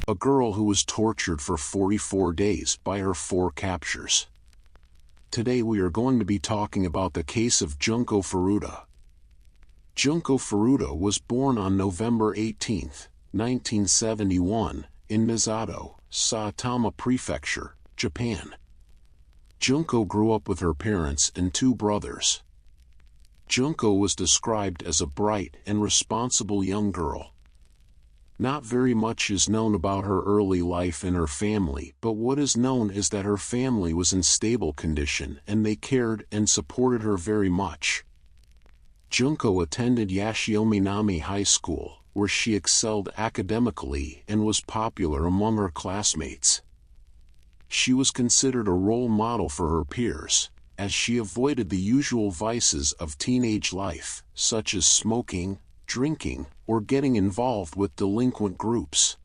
a girl who was tortured for 44 days by her 4 captors. Today we are going to be talking about the case of Junko Furuta. Junko Furuta was born on November 18, 1971, in Misato, Saitama Prefecture, Japan. Junko grew up with her parents and 2 brothers. Junko was described as a bright and responsible young girl. Not very much is known about her early life and her family, but what is known is that her family was in stable condition and they cared and supported her very much. Junko attended Yashiominami High School, where she excelled academically and was popular among her classmates. She was considered a role model for her peers, as she avoided the usual vices of teenage life, such as smoking, drinking, or getting involved with delinquent groups.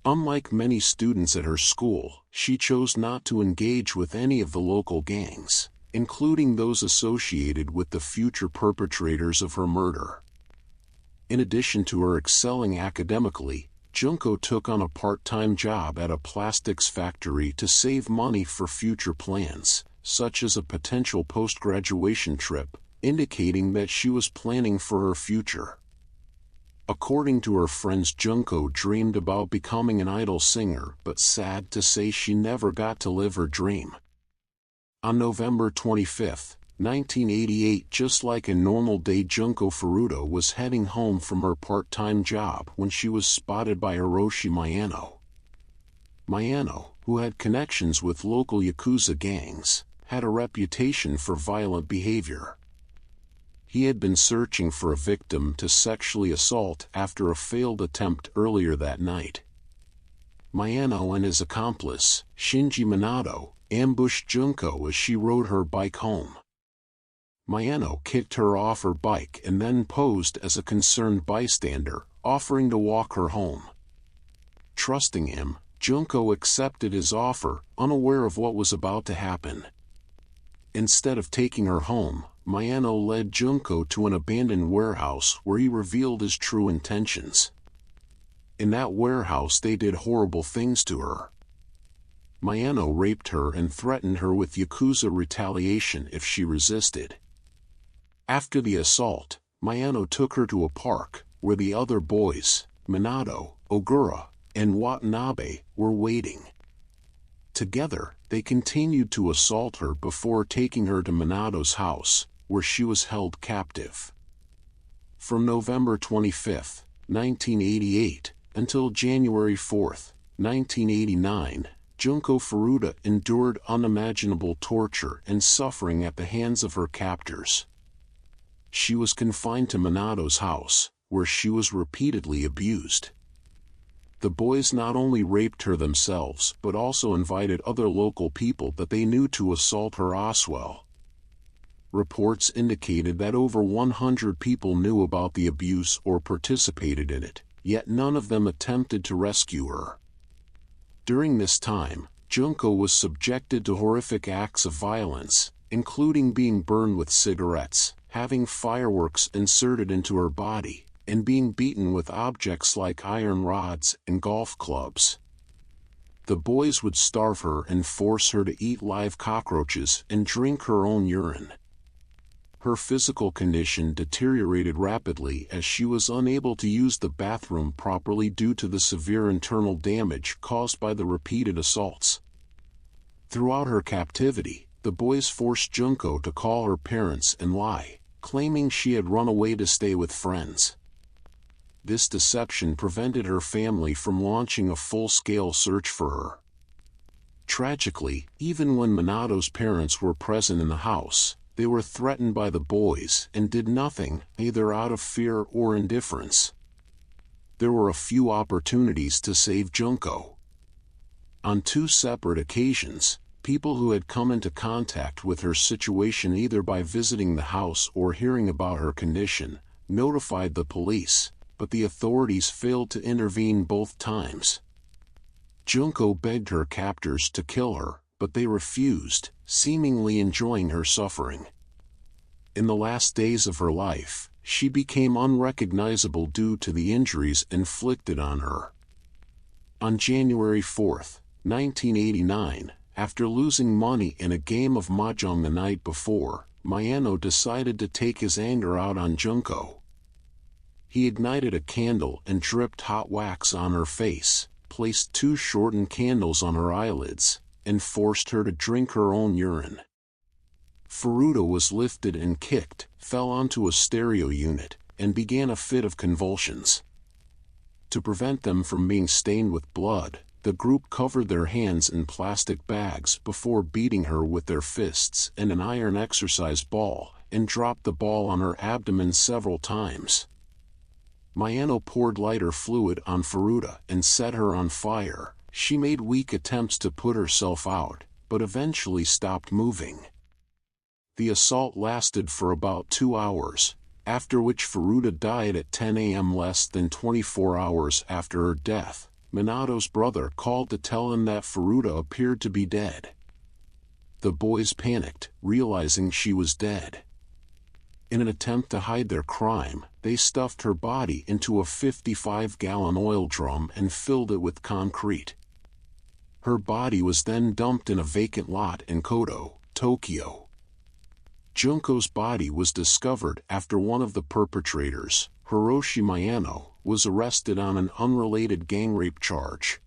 Unlike many students at her school, she chose not to engage with any of the local gangs, including those associated with the future perpetrators of her murder. In addition to her excelling academically, Junko took on a part-time job at a plastics factory to save money for future plans, such as a potential post-graduation trip, indicating that she was planning for her future. According to her friends, Junko dreamed about becoming an idol singer, but sad to say she never got to live her dream. On November 25, 1988, just like a normal day, Junko Furuta was heading home from her part-time job when she was spotted by Hiroshi Miyano. Miyano, who had connections with local Yakuza gangs, had a reputation for violent behavior. He had been searching for a victim to sexually assault after a failed attempt earlier that night. Miyano and his accomplice, Shinji Minato, ambushed Junko as she rode her bike home. Miyano kicked her off her bike and then posed as a concerned bystander, offering to walk her home. Trusting him, Junko accepted his offer, unaware of what was about to happen. Instead of taking her home, Miyano led Junko to an abandoned warehouse where he revealed his true intentions. In that warehouse they did horrible things to her. Miyano raped her and threatened her with Yakuza retaliation if she resisted. After the assault, Miyano took her to a park, where the other boys, Minato, Ogura, and Watanabe, were waiting. Together, they continued to assault her before taking her to Minato's house, where she was held captive. From November 25, 1988, until January 4, 1989, Junko Furuta endured unimaginable torture and suffering at the hands of her captors. She was confined to Minato's house, where she was repeatedly abused. The boys not only raped her themselves but also invited other local people that they knew to assault her as well. Reports indicated that over 100 people knew about the abuse or participated in it, yet none of them attempted to rescue her. During this time, Junko was subjected to horrific acts of violence, including being burned with cigarettes, having fireworks inserted into her body, and being beaten with objects like iron rods and golf clubs. The boys would starve her and force her to eat live cockroaches and drink her own urine. Her physical condition deteriorated rapidly as she was unable to use the bathroom properly due to the severe internal damage caused by the repeated assaults. Throughout her captivity, the boys forced Junko to call her parents and lie, claiming she had run away to stay with friends. This deception prevented her family from launching a full-scale search for her. Tragically, even when Minato's parents were present in the house, they were threatened by the boys and did nothing, either out of fear or indifference. There were a few opportunities to save Junko. On 2 separate occasions, people who had come into contact with her situation either by visiting the house or hearing about her condition, notified the police, but the authorities failed to intervene both times. Junko begged her captors to kill her, but they refused, seemingly enjoying her suffering. In the last days of her life, she became unrecognizable due to the injuries inflicted on her. On January 4, 1989, after losing money in a game of mahjong the night before, Mayano decided to take his anger out on Junko. He ignited a candle and dripped hot wax on her face, placed 2 shortened candles on her eyelids, and forced her to drink her own urine. Furuta was lifted and kicked, fell onto a stereo unit, and began a fit of convulsions. To prevent them from being stained with blood, the group covered their hands in plastic bags before beating her with their fists and an iron exercise ball, and dropped the ball on her abdomen several times. Mayano poured lighter fluid on Furuta and set her on fire. She made weak attempts to put herself out, but eventually stopped moving. The assault lasted for about 2 hours, after which Furuta died at 10 a.m. less than 24 hours after her death. Minato's brother called to tell him that Furuta appeared to be dead. The boys panicked, realizing she was dead. In an attempt to hide their crime, they stuffed her body into a 55-gallon oil drum and filled it with concrete. Her body was then dumped in a vacant lot in Koto, Tokyo. Junko's body was discovered after one of the perpetrators, Hiroshi Mayano, was arrested on an unrelated gang rape charge.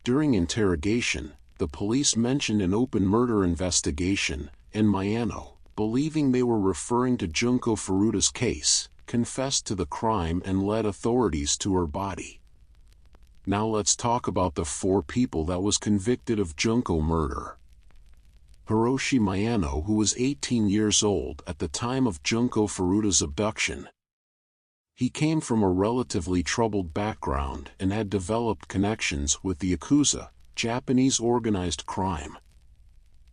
During interrogation, the police mentioned an open murder investigation, and Mayano, believing they were referring to Junko Furuta's case, confessed to the crime and led authorities to her body. Now let's talk about the 4 people that was convicted of Junko murder. Hiroshi Mayano, who was 18 years old at the time of Junko Furuta's abduction. He came from a relatively troubled background and had developed connections with the Yakuza, Japanese organized crime.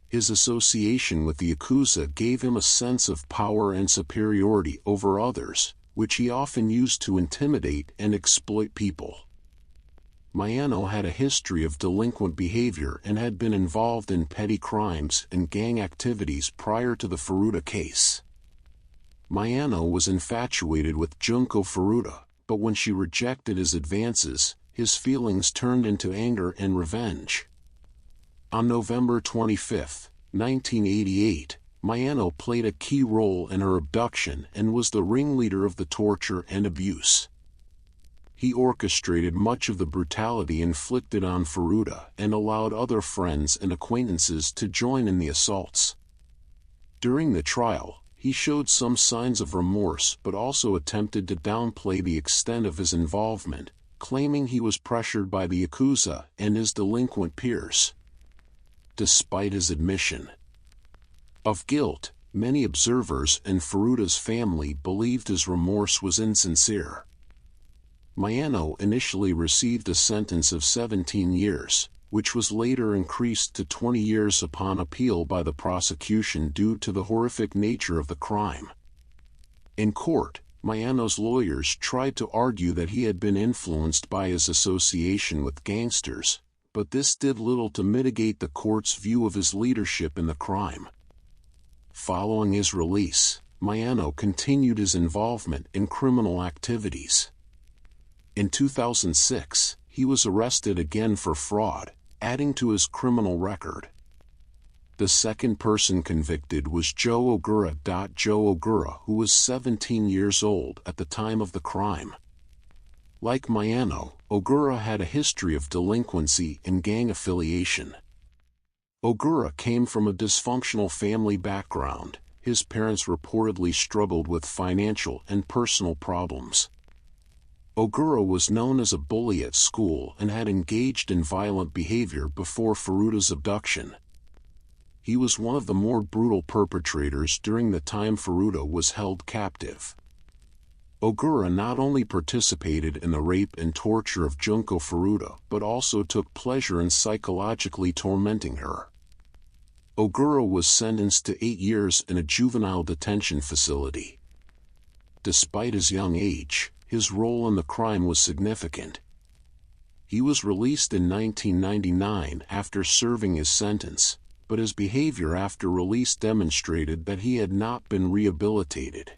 His association with the Yakuza gave him a sense of power and superiority over others, which he often used to intimidate and exploit people. Mayano had a history of delinquent behavior and had been involved in petty crimes and gang activities prior to the Furuta case. Mayano was infatuated with Junko Furuta, but when she rejected his advances, his feelings turned into anger and revenge. On November 25, 1988, Mayano played a key role in her abduction and was the ringleader of the torture and abuse. He orchestrated much of the brutality inflicted on Furuta and allowed other friends and acquaintances to join in the assaults. During the trial, he showed some signs of remorse but also attempted to downplay the extent of his involvement, claiming he was pressured by the Yakuza and his delinquent peers. Despite his admission of guilt, many observers and Furuta's family believed his remorse was insincere. Mayano initially received a sentence of 17 years, which was later increased to 20 years upon appeal by the prosecution due to the horrific nature of the crime. In court, Mayano's lawyers tried to argue that he had been influenced by his association with gangsters, but this did little to mitigate the court's view of his leadership in the crime. Following his release, Mayano continued his involvement in criminal activities. In 2006, he was arrested again for fraud, adding to his criminal record. The second person convicted was Joe Ogura. Joe Ogura, who was 17 years old at the time of the crime. Like Mayano, Ogura had a history of delinquency and gang affiliation. Ogura came from a dysfunctional family background. His parents reportedly struggled with financial and personal problems. Ogura was known as a bully at school and had engaged in violent behavior before Furuta's abduction. He was one of the more brutal perpetrators during the time Furuta was held captive. Ogura not only participated in the rape and torture of Junko Furuta but also took pleasure in psychologically tormenting her. Ogura was sentenced to 8 years in a juvenile detention facility. Despite his young age, his role in the crime was significant. He was released in 1999 after serving his sentence, but his behavior after release demonstrated that he had not been rehabilitated.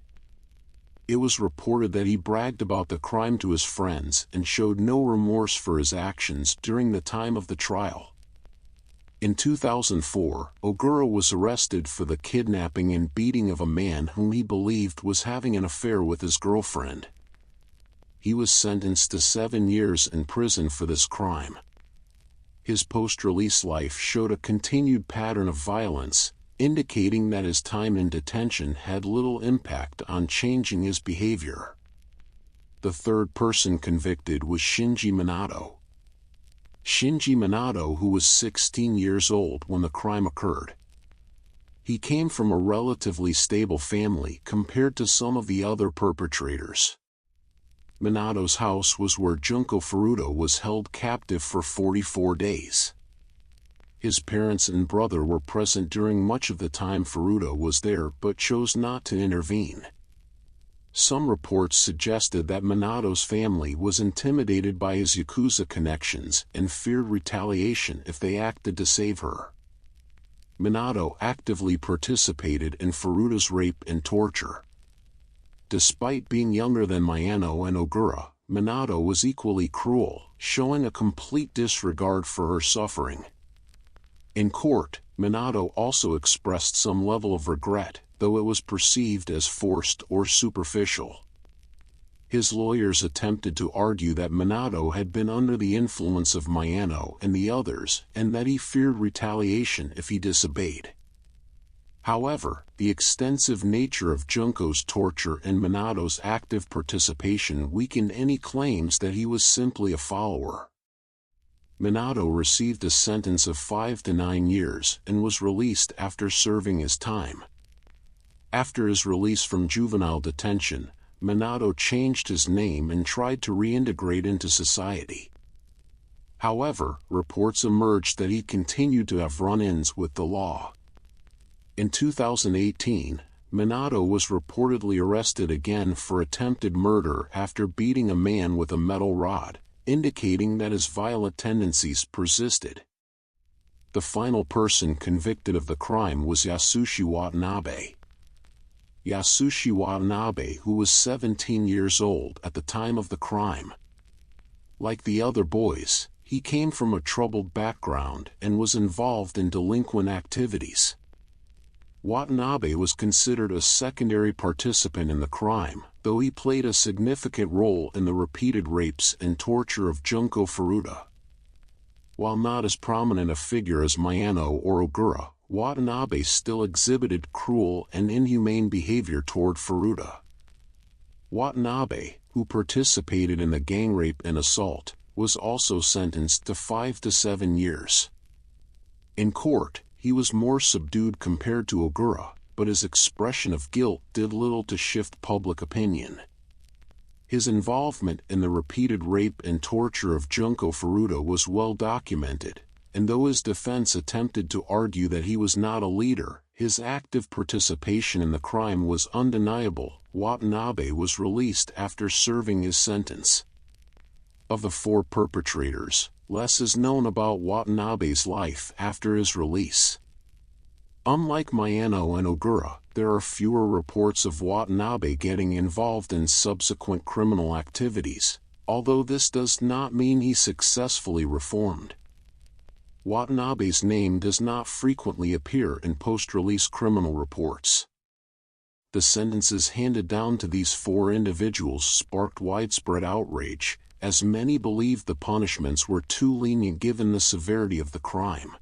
It was reported that he bragged about the crime to his friends and showed no remorse for his actions during the time of the trial. In 2004, Ogura was arrested for the kidnapping and beating of a man whom he believed was having an affair with his girlfriend. He was sentenced to 7 years in prison for this crime. His post-release life showed a continued pattern of violence, indicating that his time in detention had little impact on changing his behavior. The third person convicted was Shinji Minato. Shinji Minato, who was 16 years old when the crime occurred. He came from a relatively stable family compared to some of the other perpetrators. Minato's house was where Junko Furuta was held captive for 44 days. His parents and brother were present during much of the time Furuta was there but chose not to intervene. Some reports suggested that Minato's family was intimidated by his Yakuza connections and feared retaliation if they acted to save her. Minato actively participated in Furuta's rape and torture. Despite being younger than Mayano and Ogura, Minato was equally cruel, showing a complete disregard for her suffering. In court, Minato also expressed some level of regret, though it was perceived as forced or superficial. His lawyers attempted to argue that Minato had been under the influence of Mayano and the others and that he feared retaliation if he disobeyed. However, the extensive nature of Junko's torture and Minato's active participation weakened any claims that he was simply a follower. Minato received a sentence of 5 to 9 years and was released after serving his time. After his release from juvenile detention, Minato changed his name and tried to reintegrate into society. However, reports emerged that he continued to have run-ins with the law. In 2018, Minato was reportedly arrested again for attempted murder after beating a man with a metal rod, indicating that his violent tendencies persisted. The final person convicted of the crime was Yasushi Watanabe. Yasushi Watanabe, who was 17 years old at the time of the crime. Like the other boys, he came from a troubled background and was involved in delinquent activities. Watanabe was considered a secondary participant in the crime, though he played a significant role in the repeated rapes and torture of Junko Furuta. While not as prominent a figure as Mayano or Ogura, Watanabe still exhibited cruel and inhumane behavior toward Furuta. Watanabe, who participated in the gang rape and assault, was also sentenced to 5 to 7 years. In court, he was more subdued compared to Ogura, but his expression of guilt did little to shift public opinion. His involvement in the repeated rape and torture of Junko Furuta was well documented, and though his defense attempted to argue that he was not a leader, his active participation in the crime was undeniable. Watanabe was released after serving his sentence. Of the 4 perpetrators, less is known about Watanabe's life after his release. Unlike Mayano and Ogura, there are fewer reports of Watanabe getting involved in subsequent criminal activities, although this does not mean he successfully reformed. Watanabe's name does not frequently appear in post-release criminal reports. The sentences handed down to these 4 individuals sparked widespread outrage, as many believed the punishments were too lenient given the severity of the crime.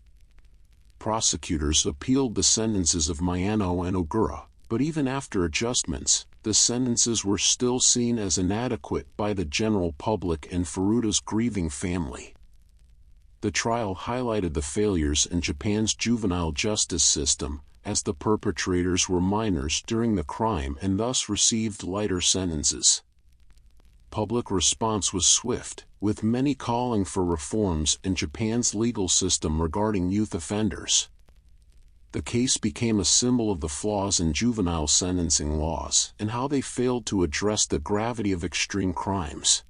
Prosecutors appealed the sentences of Mayano and Ogura, but even after adjustments, the sentences were still seen as inadequate by the general public and Furuta's grieving family. The trial highlighted the failures in Japan's juvenile justice system, as the perpetrators were minors during the crime and thus received lighter sentences. Public response was swift, with many calling for reforms in Japan's legal system regarding youth offenders. The case became a symbol of the flaws in juvenile sentencing laws and how they failed to address the gravity of extreme crimes.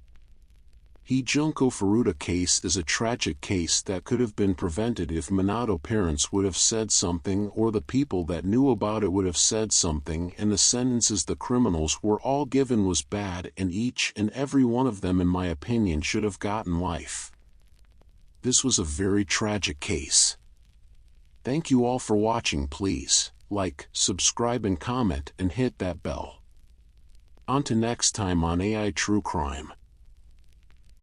Junko Furuta case is a tragic case that could have been prevented if Minato parents would have said something, or the people that knew about it would have said something, and the sentences the criminals were all given was bad, and each and every one of them, in my opinion, should have gotten life. This was a very tragic case. Thank you all for watching. Please like, subscribe and comment and hit that bell. On to next time on AI True Crime.